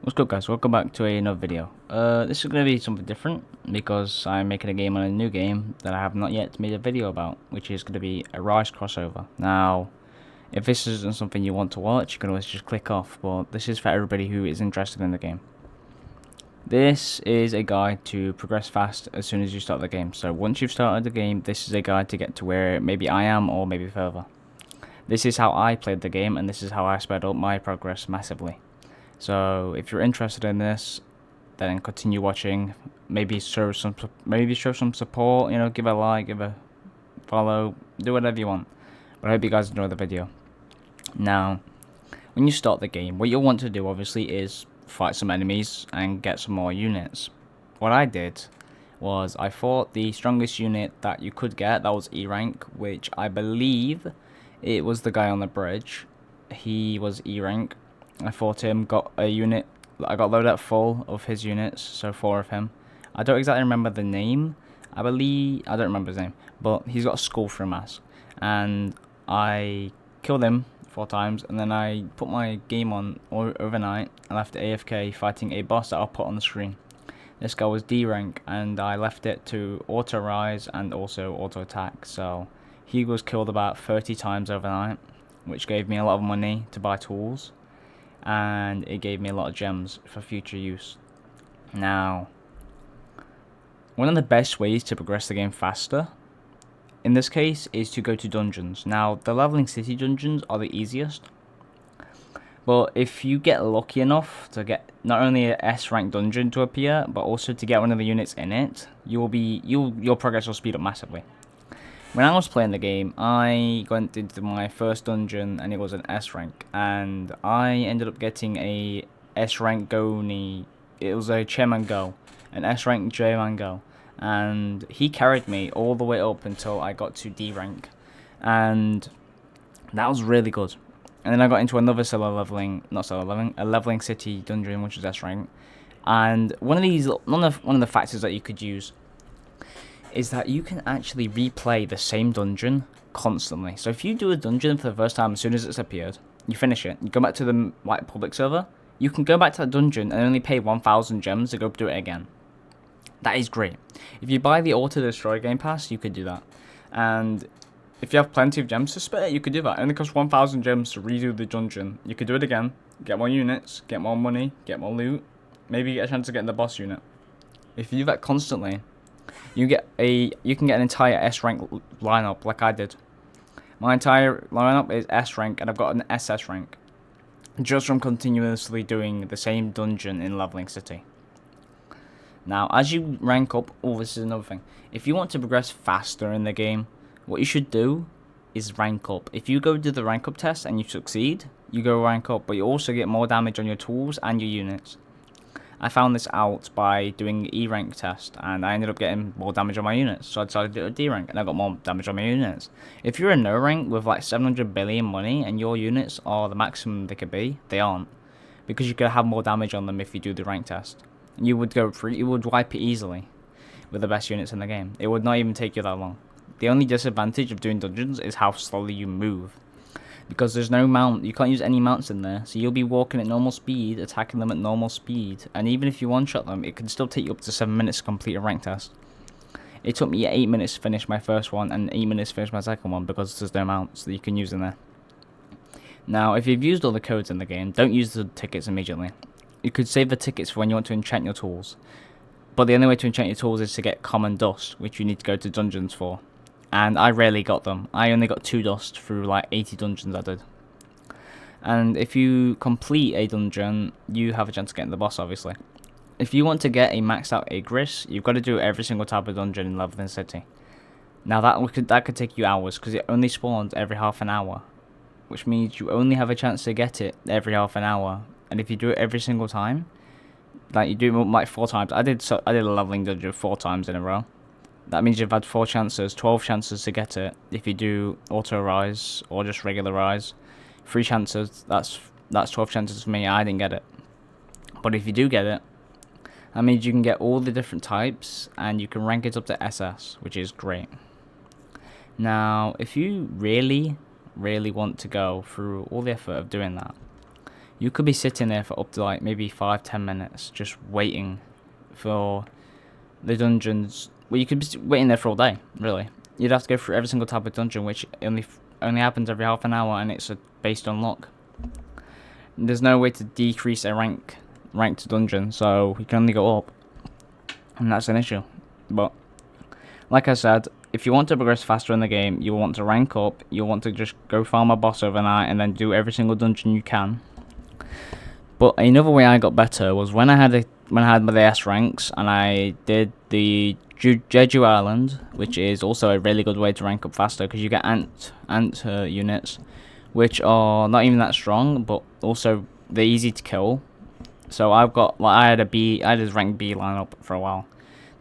What's good, guys? Welcome back to another video. This is going to be something different because I'm making a game on a new game that I have not yet made a video about, which is going to be a Rise crossover. Now, if this isn't something you want to watch, you can always just click off, but this is for everybody who is interested in the game. This is a guide to progress fast as soon as you start the game. So once you've started the game, this is a guide to get to where maybe I am or maybe further. This is how I played the game, and this is how I sped up my progress massively. So if you're interested in this, then continue watching. Maybe show some support. You know, give a like, give a follow, do whatever you want. But I hope you guys enjoy the video. Now, when you start the game, what you'll want to do obviously is fight some enemies and get some more units. What I did was I fought the strongest unit that you could get. That was E rank, which I believe it was the guy on the bridge. He was E rank. I fought him, got a unit, I got loaded up full of his units, so 4 of him. I don't exactly remember the name, I don't remember his name, but he's got a skull for a mask. And I killed him 4 times, and then I put my game on overnight, and left AFK fighting a boss that I'll put on the screen. This guy was D rank, and I left it to auto rise and also auto attack, so he was killed about 30 times overnight, which gave me a lot of money to buy tools. And it gave me a lot of gems for future use. Now, one of the best ways to progress the game faster, in this case, is to go to dungeons. Now, the leveling city dungeons are the easiest, but if you get lucky enough to get not only a S rank dungeon to appear, but also to get one of the units in it, your progress will speed up massively. When I was playing the game, I went into my first dungeon and it was an S rank, and I ended up getting a S rank Goni. It was a Chairman Go, an S rank Chairman Go, and he carried me all the way up until I got to D rank, and that was really good. And then I got into another a leveling city dungeon, which was S rank, and one of the factors that you could use is that you can actually replay the same dungeon constantly. So if you do a dungeon for the first time as soon as it's appeared, you finish it, you go back to the public server, you can go back to that dungeon and only pay 1,000 gems to go do it again. That is great. If you buy the Auto Destroy Game Pass, you could do that. And if you have plenty of gems to spare, you could do that. It only costs 1,000 gems to redo the dungeon. You could do it again, get more units, get more money, get more loot, maybe get a chance to get in the boss unit. If you do that constantly, you can get an entire S rank lineup like I did. My entire lineup is S rank, and I've got an SS rank just from continuously doing the same dungeon in Leveling City. Now, as you rank up, this is another thing. If you want to progress faster in the game, what you should do is rank up. If you go do the rank up test and you succeed, you go rank up, but you also get more damage on your tools and your units. I found this out by doing E rank test, and I ended up getting more damage on my units, so I decided to do a D rank, and I got more damage on my units. If you're a no rank with like 700 billion money and your units are the maximum they could be, they aren't, because you could have more damage on them if you do the rank test. You would wipe it easily with the best units in the game. It would not even take you that long. The only disadvantage of doing dungeons is how slowly you move, because there's no mount. You can't use any mounts in there, so you'll be walking at normal speed, attacking them at normal speed, and even if you one-shot them, it can still take you up to 7 minutes to complete a rank test. It took me 8 minutes to finish my first one, and 8 minutes to finish my second one, because there's no mounts that you can use in there. Now, if you've used all the codes in the game, don't use the tickets immediately. You could save the tickets for when you want to enchant your tools, but the only way to enchant your tools is to get common dust, which you need to go to dungeons for. And I rarely got them. I only got 2 dust through like 80 dungeons I did. And if you complete a dungeon, you have a chance to get in the boss, obviously. If you want to get a maxed out Igris, you've got to do every single type of dungeon in Leveling City. Now that could take you hours, because it only spawns every half an hour, which means you only have a chance to get it every half an hour. And if you do it every single time, like you do it like 4 times. I did a leveling dungeon 4 times in a row. That means you've had 4 chances, 12 chances to get it. If you do auto rise or just regular rise, 3 chances. That's 12 chances for me. I didn't get it, but if you do get it, that means you can get all the different types, and you can rank it up to SS, which is great. Now, if you really want to go through all the effort of doing that, you could be sitting there for up to like maybe 5-10 minutes just waiting for the dungeons. Well, you could be waiting there for all day, really. You'd have to go through every single type of dungeon, which only happens every half an hour, and it's based on luck. There's no way to decrease a ranked dungeon, so you can only go up, and that's an issue. But like I said, if you want to progress faster in the game, you want to rank up, you want to just go farm a boss overnight and then do every single dungeon you can. But another way I got better was when I had my S ranks and I did the Jeju Island, which is also a really good way to rank up faster because you get ant units, which are not even that strong, but also they're easy to kill. So I've got I had a rank B lineup for a while.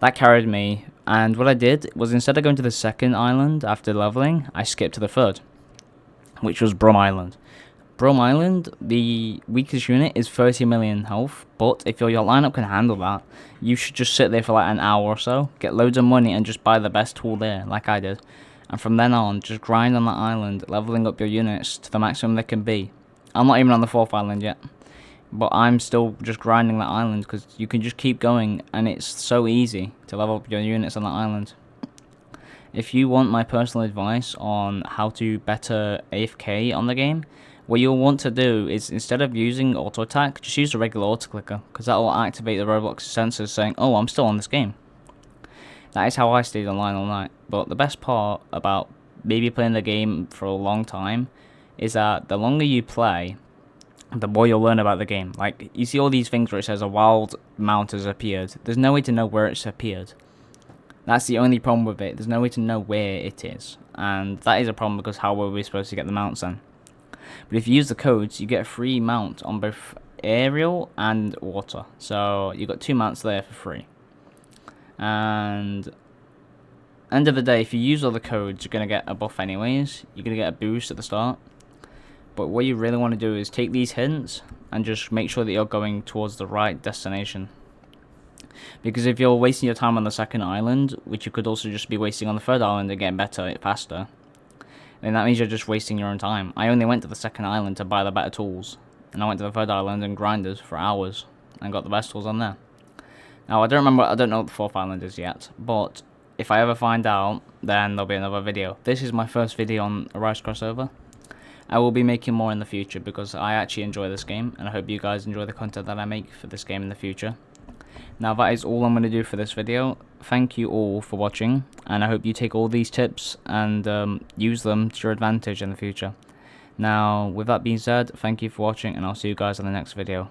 That carried me, and what I did was instead of going to the second island after leveling, I skipped to the third, which was Brum Island. Brum Island, the weakest unit is 30 million health, but if your lineup can handle that, you should just sit there for like an hour or so, get loads of money and just buy the best tool there, like I did. And from then on, just grind on that island, leveling up your units to the maximum they can be. I'm not even on the 4th island yet, but I'm still just grinding that island because you can just keep going and it's so easy to level up your units on that island. If you want my personal advice on how to better AFK on the game, what you'll want to do is instead of using auto attack, just use a regular auto clicker because that will activate the Roblox sensors saying, oh, I'm still on this game. That is how I stayed online all night. But the best part about maybe playing the game for a long time is that the longer you play, the more you'll learn about the game. Like, you see all these things where it says a wild mount has appeared. There's no way to know where it's appeared. That's the only problem with it. There's no way to know where it is. And that is a problem because how were we supposed to get the mounts then? But if you use the codes, you get a free mount on both aerial and water. So you got 2 mounts there for free. And end of the day, if you use all the codes, you're going to get a buff anyways. You're going to get a boost at the start. But what you really want to do is take these hints and just make sure that you're going towards the right destination. Because if you're wasting your time on the second island, which you could also just be wasting on the third island and getting better faster, then that means you're just wasting your own time. I only went to the second island to buy the better tools, and I went to the third island and grinded for hours and got the best tools on there. Now I don't know what the 4th island is yet, but if I ever find out, then there'll be another video. This is my first video on Arise Crossover. I will be making more in the future because I actually enjoy this game, and I hope you guys enjoy the content that I make for this game in the future. Now that is all I'm going to do for this video. Thank you all for watching, and I hope you take all these tips and use them to your advantage in the future. Now, with that being said, thank you for watching, and I'll see you guys in the next video.